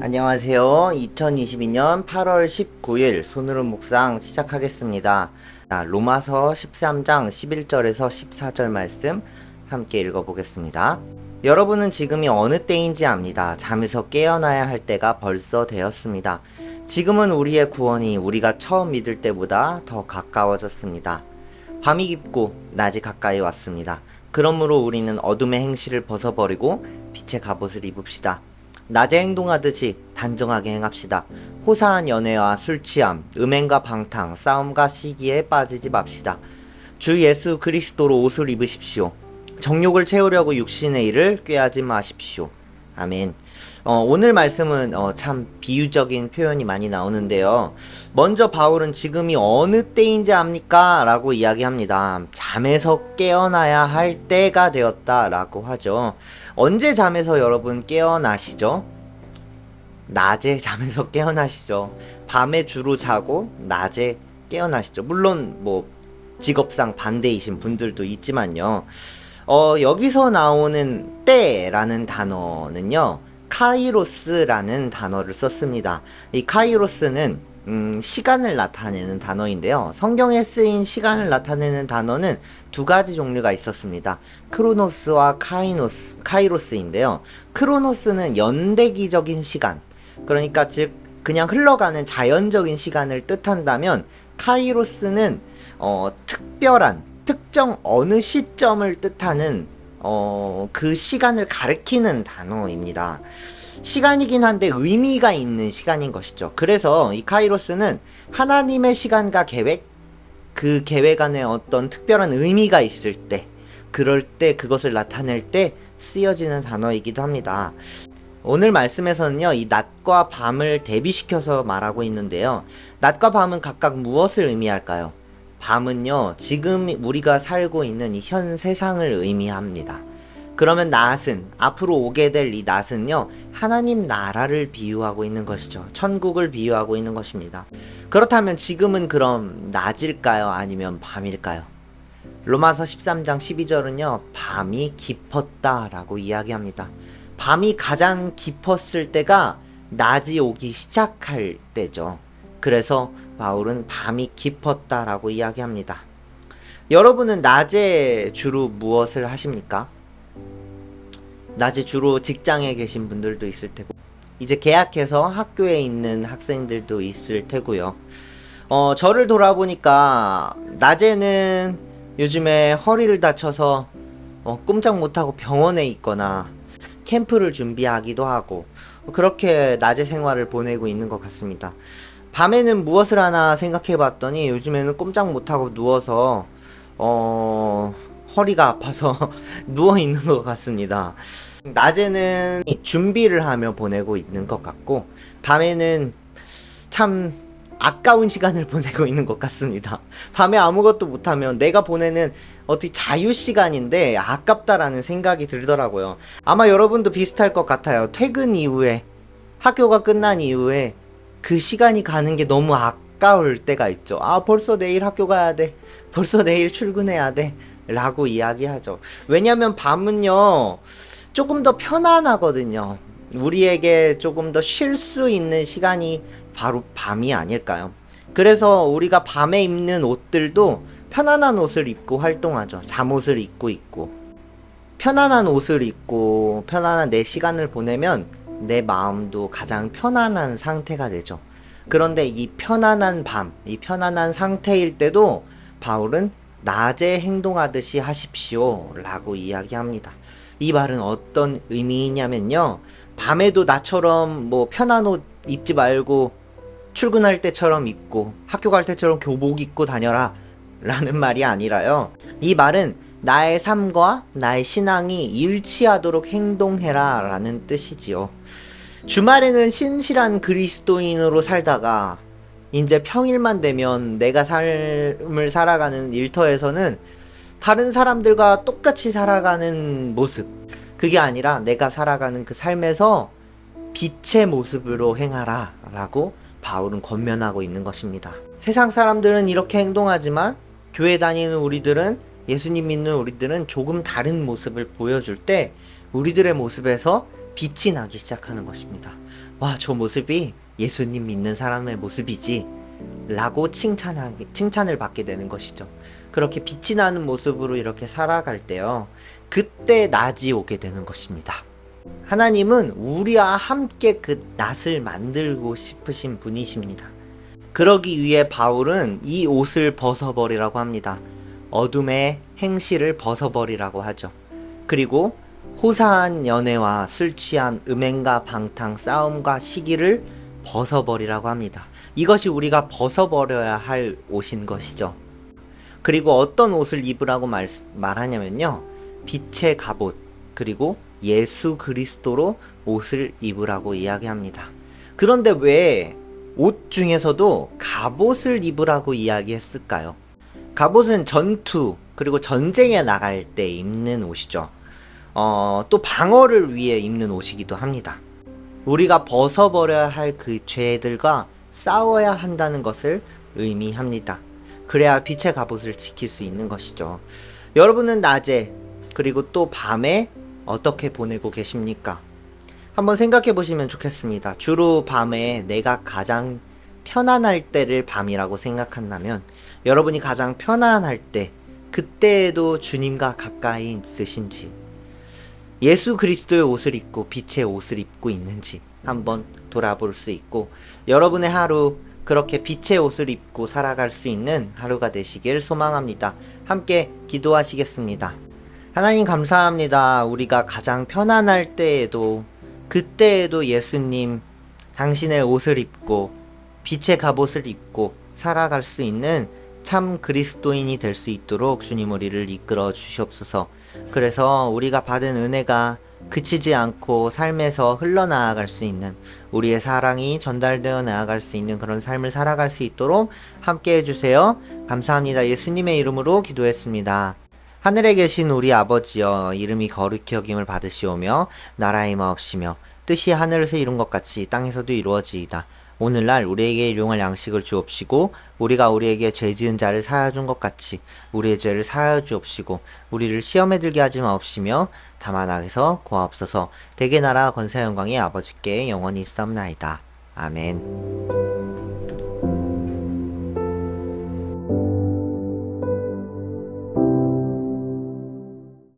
안녕하세요. 2022년 8월 19일 손으로 묵상 시작하겠습니다. 로마서 13장 11절에서 14절 말씀 함께 읽어보겠습니다. 여러분은 지금이 어느 때인지 압니다. 잠에서 깨어나야 할 때가 벌써 되었습니다. 지금은 우리의 구원이 우리가 처음 믿을 때보다 더 가까워졌습니다. 밤이 깊고 낮이 가까이 왔습니다. 그러므로 우리는 어둠의 행실을 벗어버리고 빛의 갑옷을 입읍시다. 낮에 행동하듯이 단정하게 행합시다. 호사한 연애와 술취함, 음행과 방탕, 싸움과 시기에 빠지지 맙시다. 주 예수 그리스도로 옷을 입으십시오. 정욕을 채우려고 육신의 일을 꾀하지 마십시오. 아멘. 오늘 말씀은 참 비유적인 표현이 많이 나오는데요. 먼저 바울은 지금이 어느 때인지 압니까? 라고 이야기합니다. 잠에서 깨어나야 할 때가 되었다 라고 하죠. 언제 잠에서 여러분 깨어나시죠? 낮에 잠에서 깨어나시죠. 밤에 주로 자고 낮에 깨어나시죠. 물론 직업상 반대이신 분들도 있지만요. 여기서 나오는 때라는 단어는요, 카이로스라는 단어를 썼습니다. 이 카이로스는 시간을 나타내는 단어인데요. 성경에 쓰인 시간을 나타내는 단어는 두 가지 종류가 있었습니다. 크로노스와 카이로스인데요. 크로노스는 연대기적인 시간, 그러니까 즉 그냥 흘러가는 자연적인 시간을 뜻한다면, 카이로스는 특정 어느 시점을 뜻하는 그 시간을 가리키는 단어입니다. 시간이긴 한데 의미가 있는 시간인 것이죠. 그래서 이 카이로스는 하나님의 시간과 계획, 그 계획 안에 어떤 특별한 의미가 있을 때, 그럴 때 그것을 나타낼 때 쓰여지는 단어이기도 합니다. 오늘 말씀에서는요, 이 낮과 밤을 대비시켜서 말하고 있는데요. 낮과 밤은 각각 무엇을 의미할까요? 밤은요, 지금 우리가 살고 있는 이 현 세상을 의미합니다. 그러면 낮은, 앞으로 오게 될 이 낮은요, 하나님 나라를 비유하고 있는 것이죠. 천국을 비유하고 있는 것입니다. 그렇다면 지금은 그럼 낮일까요? 아니면 밤일까요? 로마서 13장 12절은요, 밤이 깊었다 라고 이야기합니다. 밤이 가장 깊었을 때가 낮이 오기 시작할 때죠. 그래서 바울은 밤이 깊었다라고 이야기합니다. 여러분은 낮에 주로 무엇을 하십니까? 낮에 주로 직장에 계신 분들도 있을 테고, 이제 개학해서 학교에 있는 학생들도 있을 테고요. 저를 돌아보니까 낮에는 요즘에 허리를 다쳐서 꼼짝 못하고 병원에 있거나 캠프를 준비하기도 하고, 그렇게 낮의 생활을 보내고 있는 것 같습니다. 밤에는 무엇을 하나 생각해 봤더니 요즘에는 꼼짝 못하고 누워서 허리가 아파서 누워 있는 것 같습니다. 낮에는 준비를 하며 보내고 있는 것 같고, 밤에는 참 아까운 시간을 보내고 있는 것 같습니다. 밤에 아무것도 못하면 내가 보내는 어떻게 자유시간인데 아깝다라는 생각이 들더라고요. 아마 여러분도 비슷할 것 같아요. 퇴근 이후에, 학교가 끝난 이후에 그 시간이 가는 게 너무 아까울 때가 있죠. 벌써 내일 학교 가야 돼. 벌써 내일 출근해야 돼. 라고 이야기하죠. 왜냐면 밤은요, 조금 더 편안하거든요. 우리에게 조금 더 쉴 수 있는 시간이 바로 밤이 아닐까요? 그래서 우리가 밤에 입는 옷들도 편안한 옷을 입고 활동하죠. 잠옷을 입고 있고. 편안한 옷을 입고 편안한 내 시간을 보내면 내 마음도 가장 편안한 상태가 되죠. 그런데 이 편안한 밤, 이 편안한 상태일 때도 바울은 낮에 행동하듯이 하십시오 라고 이야기합니다. 이 말은 어떤 의미냐면요, 밤에도 나처럼 편한 옷 입지 말고 출근할 때처럼 입고 학교 갈 때처럼 교복 입고 다녀라 라는 말이 아니라요, 이 말은 나의 삶과 나의 신앙이 일치하도록 행동해라 라는 뜻이지요. 주말에는 신실한 그리스도인으로 살다가 이제 평일만 되면 내가 삶을 살아가는 일터에서는 다른 사람들과 똑같이 살아가는 모습, 그게 아니라 내가 살아가는 그 삶에서 빛의 모습으로 행하라 라고 바울은 권면하고 있는 것입니다. 세상 사람들은 이렇게 행동하지만 교회 다니는 우리들은, 예수님 믿는 우리들은 조금 다른 모습을 보여줄 때 우리들의 모습에서 빛이 나기 시작하는 것입니다. 와, 저 모습이 예수님 믿는 사람의 모습이지 라고 칭찬을 받게 되는 것이죠. 그렇게 빛이 나는 모습으로 이렇게 살아갈 때요, 그때 낮이 오게 되는 것입니다. 하나님은 우리와 함께 그 낮을 만들고 싶으신 분이십니다. 그러기 위해 바울은 이 옷을 벗어버리라고 합니다. 어둠의 행실을 벗어버리라고 하죠. 그리고 호사한 연애와 술 취함, 음행과 방탕, 싸움과 시기를 벗어버리라고 합니다. 이것이 우리가 벗어버려야 할 옷인 것이죠. 그리고 어떤 옷을 입으라고 말하냐면요, 빛의 갑옷, 그리고 예수 그리스도로 옷을 입으라고 이야기합니다. 그런데 왜 옷 중에서도 갑옷을 입으라고 이야기했을까요? 갑옷은 전투, 그리고 전쟁에 나갈 때 입는 옷이죠. 또 방어를 위해 입는 옷이기도 합니다. 우리가 벗어버려야 할 그 죄들과 싸워야 한다는 것을 의미합니다. 그래야 빛의 갑옷을 지킬 수 있는 것이죠. 여러분은 낮에, 그리고 또 밤에 어떻게 보내고 계십니까? 한번 생각해 보시면 좋겠습니다. 주로 밤에 내가 가장 편안할 때를 밤이라고 생각한다면, 여러분이 가장 편안할 때, 그때에도 주님과 가까이 있으신지, 예수 그리스도의 옷을 입고 빛의 옷을 입고 있는지 한번 돌아볼 수 있고, 여러분의 하루 그렇게 빛의 옷을 입고 살아갈 수 있는 하루가 되시길 소망합니다. 함께 기도하시겠습니다. 하나님 감사합니다. 우리가 가장 편안할 때에도, 그때에도 예수님 당신의 옷을 입고 빛의 갑옷을 입고 살아갈 수 있는 참 그리스도인이 될 수 있도록 주님 우리를 이끌어 주시옵소서. 그래서 우리가 받은 은혜가 그치지 않고 삶에서 흘러나아갈 수 있는, 우리의 사랑이 전달되어 나아갈 수 있는 그런 삶을 살아갈 수 있도록 함께 해주세요. 감사합니다. 예수님의 이름으로 기도했습니다. 하늘에 계신 우리 아버지여, 이름이 거룩히 여김을 받으시오며 나라의 임하옵시며 뜻이 하늘에서 이룬 것 같이 땅에서도 이루어지이다. 오늘날 우리에게 일용할 양식을 주옵시고, 우리가 우리에게 죄 지은 자를 사하여 준 것 같이 우리의 죄를 사하여 주옵시고, 우리를 시험에 들게 하지 마옵시며 다만 악에서 구하옵소서. 대개 나라 권세 영광이 아버지께 영원히 있사옵나이다. 아멘.